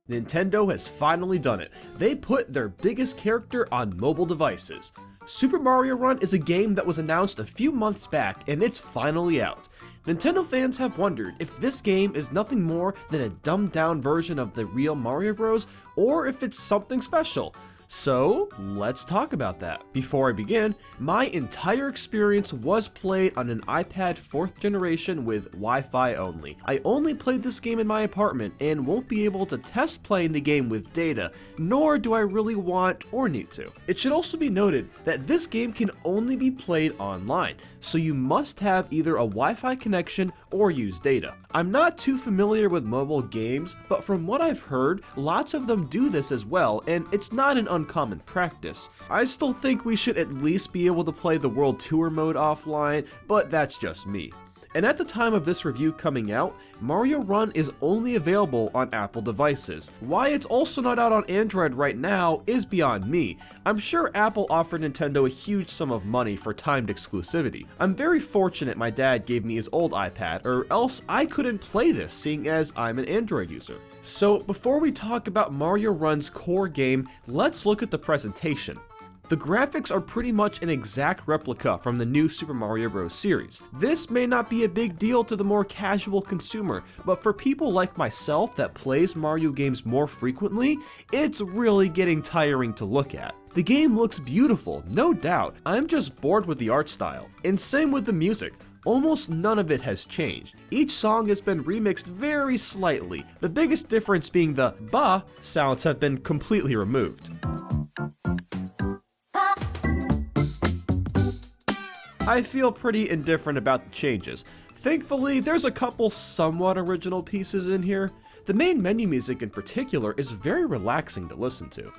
Nintendo has finally done it. They put their biggest character on mobile devices. Super Mario Run is a game that was announced a few months back, and it's finally out. Nintendo fans have wondered if this game is nothing more than a dumbed down version of the real Mario Bros, or if it's something special. So, let's talk about that. Before I begin, my entire experience was played on an iPad 4th generation with Wi-Fi only. I only played this game in my apartment and won't be able to test playing the game with data, nor do I really want or need to. It should also be noted that this game can only be played online, so you must have either a Wi-Fi connection or use data. I'm not too familiar with mobile games, but from what I've heard, lots of them do this as well, and it's not an uncommon practice. I still think we should at least be able to play the World Tour mode offline, but that's just me. And at the time of this review coming out, Mario Run is only available on Apple devices. Why it's also not out on Android right now is beyond me. I'm sure Apple offered Nintendo a huge sum of money for timed exclusivity. I'm very fortunate my dad gave me his old iPad, or else I couldn't play this seeing as I'm an Android user. So before we talk about Mario Run's core game, let's look at the presentation. The graphics are pretty much an exact replica from the new Super Mario Bros. Series. This may not be a big deal to the more casual consumer, but for people like myself that plays Mario games more frequently, it's really getting tiring to look at. The game looks beautiful, no doubt. I'm just bored with the art style. And same with the music. Almost none of it has changed. Each song has been remixed very slightly, the biggest difference being the ba sounds have been completely removed. I feel pretty indifferent about the changes. Thankfully, there's a couple somewhat original pieces in here. The main menu music in particular is very relaxing to listen to.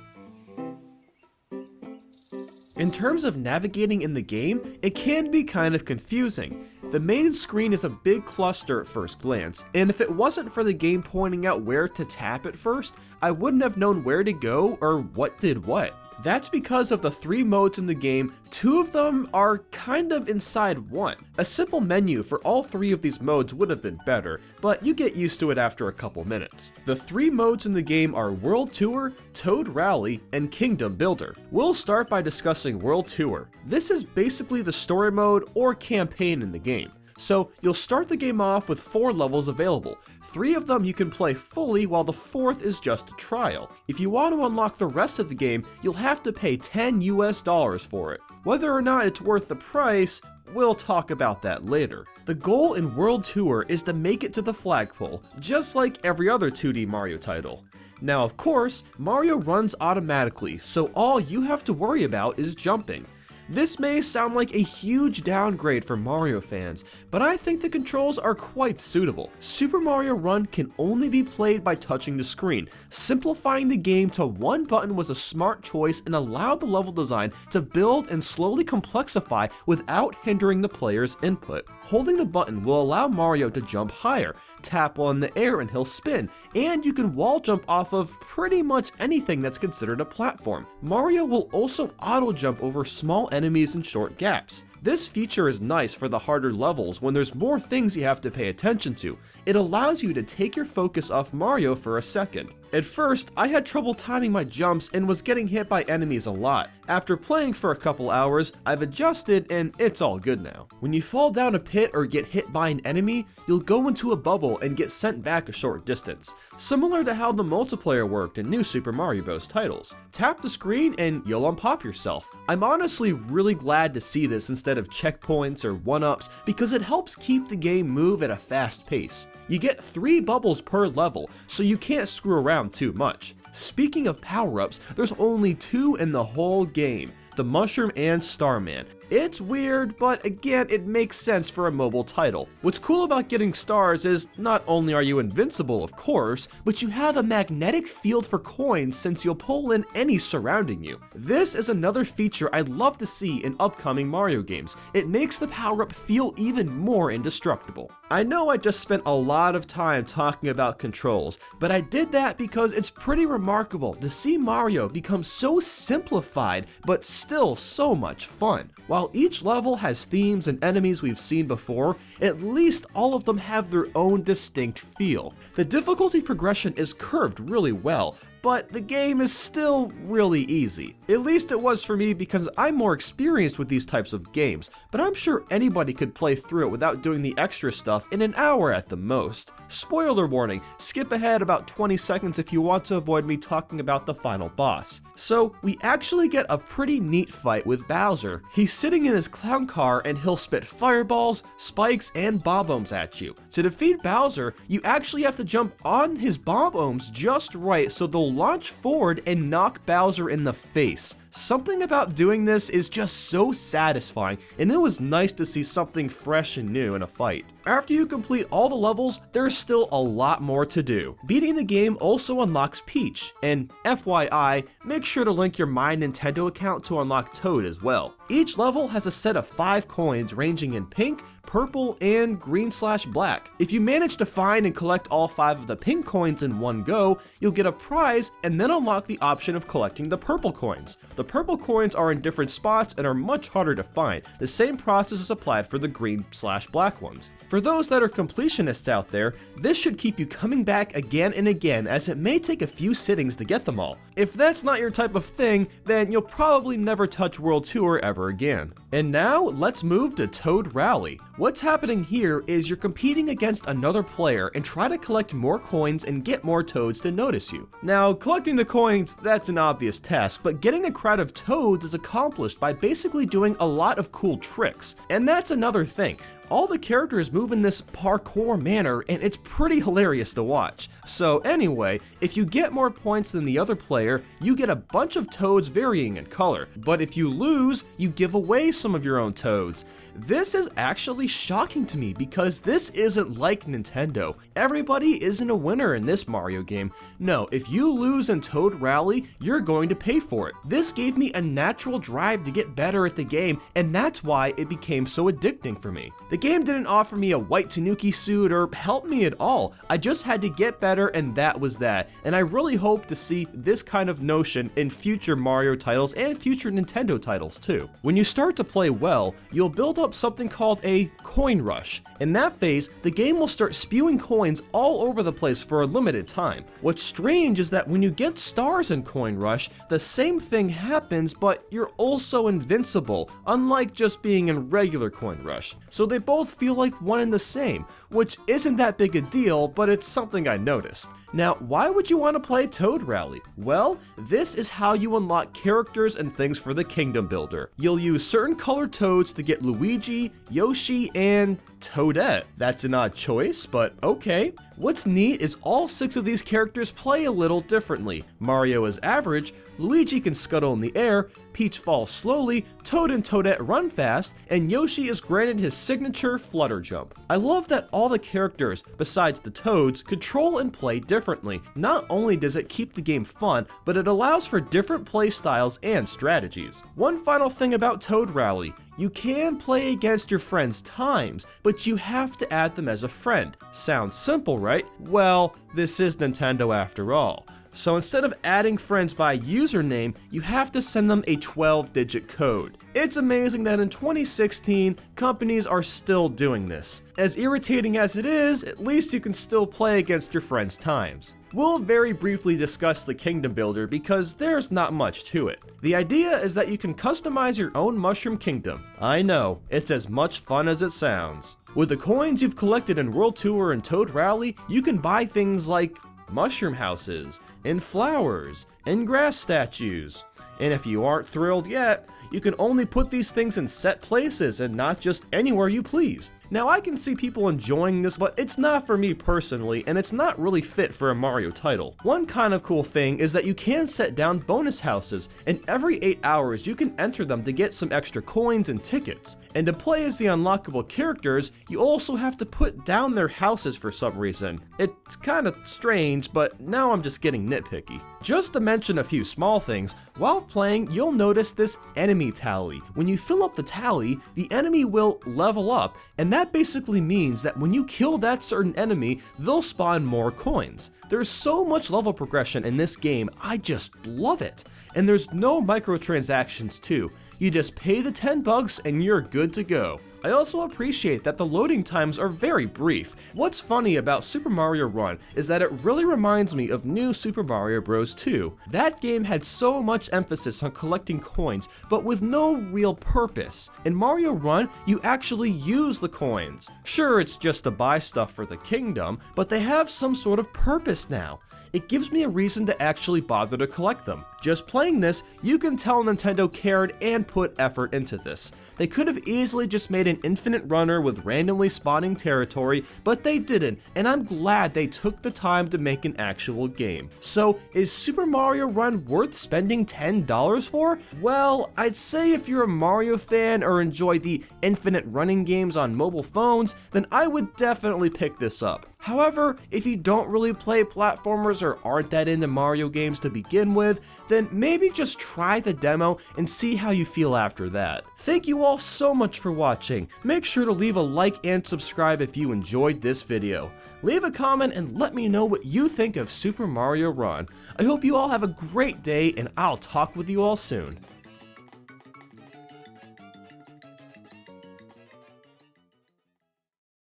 In terms of navigating in the game, it can be kind of confusing. The main screen is a big cluster at first glance, and if it wasn't for the game pointing out where to tap at first, I wouldn't have known where to go or what did what. That's because of the 3 modes in the game, 2 of them are kind of inside one. A simple menu for all 3 of these modes would have been better, but you get used to it after a couple minutes. The 3 modes in the game are World Tour, Toad Rally, and Kingdom Builder. We'll start by discussing World Tour. This is basically the story mode or campaign in the game. So you'll start the game off with 4 levels available. 3 of them you can play fully while the 4th is just a trial. If you want to unlock the rest of the game, you'll have to pay $10 US for it. Whether or not it's worth the price, we'll talk about that later. The goal in World Tour is to make it to the flagpole, just like every other 2D Mario title. Now of course, Mario runs automatically, so all you have to worry about is jumping. This may sound like a huge downgrade for Mario fans, but I think the controls are quite suitable. Super Mario Run can only be played by touching the screen. Simplifying the game to one button was a smart choice and allowed the level design to build and slowly complexify without hindering the player's input. Holding the button will allow Mario to jump higher, tap while in the air and he'll spin, and you can wall jump off of pretty much anything that's considered a platform. Mario will also auto jump over small enemies in short gaps. This feature is nice for the harder levels when there's more things you have to pay attention to. It allows you to take your focus off Mario for a second. At first, I had trouble timing my jumps and was getting hit by enemies a lot. After playing for a couple hours, I've adjusted and it's all good now. When you fall down a pit or get hit by an enemy, you'll go into a bubble and get sent back a short distance, similar to how the multiplayer worked in new Super Mario Bros. Titles. Tap the screen and you'll unpop yourself. I'm honestly really glad to see this instead of checkpoints or 1-ups because it helps keep the game move at a fast pace. You get 3 bubbles per level, so you can't screw around too much. Speaking of power-ups, there's only 2 in the whole game, the Mushroom and Starman. It's weird, but again, it makes sense for a mobile title. What's cool about getting stars is not only are you invincible, of course, but you have a magnetic field for coins since you'll pull in any surrounding you. This is another feature I'd love to see in upcoming Mario games. It makes the power-up feel even more indestructible. I know I just spent a lot of time talking about controls, but I did that because it's pretty remarkable to see Mario become so simplified, but still so much fun. While While each level has themes and enemies we've seen before, at least all of them have their own distinct feel. The difficulty progression is curved really well, but the game is still really easy. At least it was for me because I'm more experienced with these types of games, but I'm sure anybody could play through it without doing the extra stuff in an hour at the most. Spoiler warning, skip ahead about 20 seconds if you want to avoid me talking about the final boss. So we actually get a pretty neat fight with Bowser. He's sitting in his clown car and he'll spit fireballs, spikes, and bomb-ohms at you. To defeat Bowser, you actually have to jump on his bomb-ohms just right so they'll launch forward and knock Bowser in the face. Something about doing this is just so satisfying, and it was nice to see something fresh and new in a fight. After you complete all the levels, there's still a lot more to do. Beating the game also unlocks Peach, and FYI, make sure to link your My Nintendo account to unlock Toad as well. Each level has a set of 5 coins ranging in pink, purple, and green/black. If you manage to find and collect all 5 of the pink coins in one go, you'll get a prize and then unlock the option of collecting the purple coins. The purple coins are in different spots and are much harder to find. The same process is applied for the green/black ones. For those that are completionists out there, this should keep you coming back again and again, as it may take a few sittings to get them all. If that's not your type of thing, then you'll probably never touch World Tour ever again. And now, let's move to Toad Rowley. What's happening here is you're competing against another player and try to collect more coins and get more Toads to notice you. Now, collecting the coins, that's an obvious task, but getting a crowd of Toads is accomplished by basically doing a lot of cool tricks. And that's another thing. All the characters move in this parkour manner, and it's pretty hilarious to watch. So anyway, if you get more points than the other player, you get a bunch of Toads varying in color. But if you lose, you give away some of your own Toads. This is actually shocking to me because this isn't like Nintendo. Everybody isn't a winner in this Mario game. No, if you lose in Toad Rally, you're going to pay for it. This gave me a natural drive to get better at the game, and that's why it became so addicting for me. The game didn't offer me a white Tanuki suit or help me at all. I just had to get better, and that was that. And I really hope to see this kind of notion in future Mario titles and future Nintendo titles too. When you start to play well, you'll build up something called a coin rush. In that phase, the game will start spewing coins all over the place for a limited time. What's strange is that when you get stars in Coin Rush, the same thing happens, but you're also invincible, unlike just being in regular Coin Rush. So they both feel like one and the same, which isn't that big a deal, but it's something I noticed. Now, why would you want to play Toad Rally? Well, this is how you unlock characters and things for the Kingdom Builder. You'll use certain colored Toads to get Luigi, Yoshi, and Toadette. That's an odd choice, but okay. What's neat is all 6 of these characters play a little differently. Mario is average, Luigi can scuttle in the air, Peach falls slowly, Toad and Toadette run fast, and Yoshi is granted his signature flutter jump. I love that all the characters, besides the Toads, control and play differently. Not only does it keep the game fun, but it allows for different play styles and strategies. One final thing about Toad Rally. You can play against your friends' times, but you have to add them as a friend. Sounds simple, right? Well, this is Nintendo after all. So instead of adding friends by username, you have to send them a 12-digit code. It's amazing that in 2016, companies are still doing this. As irritating as it is, at least you can still play against your friends' times. We'll very briefly discuss the Kingdom Builder because there's not much to it. The idea is that you can customize your own Mushroom Kingdom. I know, it's as much fun as it sounds. With the coins you've collected in World Tour and Toad Rally, you can buy things like mushroom houses, and flowers, and grass statues. And if you aren't thrilled yet, you can only put these things in set places and not just anywhere you please. Now I can see people enjoying this, but it's not for me personally, and it's not really fit for a Mario title. One kind of cool thing is that you can set down bonus houses, and every 8 hours you can enter them to get some extra coins and tickets. And to play as the unlockable characters, you also have to put down their houses for some reason. It's kinda strange, but now I'm just getting nitpicky. Just to mention a few small things, while playing you'll notice this enemy tally. When you fill up the tally, the enemy will level up, and that basically means that when you kill that certain enemy, they'll spawn more coins. There's so much level progression in this game, I just love it. And there's no microtransactions too. You just pay the $10 and you're good to go. I also appreciate that the loading times are very brief. What's funny about Super Mario Run is that it really reminds me of New Super Mario Bros. 2. That game had so much emphasis on collecting coins, but with no real purpose. In Mario Run, you actually use the coins. Sure, it's just to buy stuff for the kingdom, but they have some sort of purpose now. It gives me a reason to actually bother to collect them. Just playing this, you can tell Nintendo cared and put effort into this. They could have easily just made an infinite runner with randomly spawning territory, but they didn't, and I'm glad they took the time to make an actual game. So, is Super Mario Run worth spending $10 for? Well, I'd say if you're a Mario fan or enjoy the infinite running games on mobile phones, then I would definitely pick this up. However, if you don't really play platformers or aren't that into Mario games to begin with, then maybe just try the demo and see how you feel after that. Thank you all so much for watching. Make sure to leave a like and subscribe if you enjoyed this video. Leave a comment and let me know what you think of Super Mario Run. I hope you all have a great day and I'll talk with you all soon.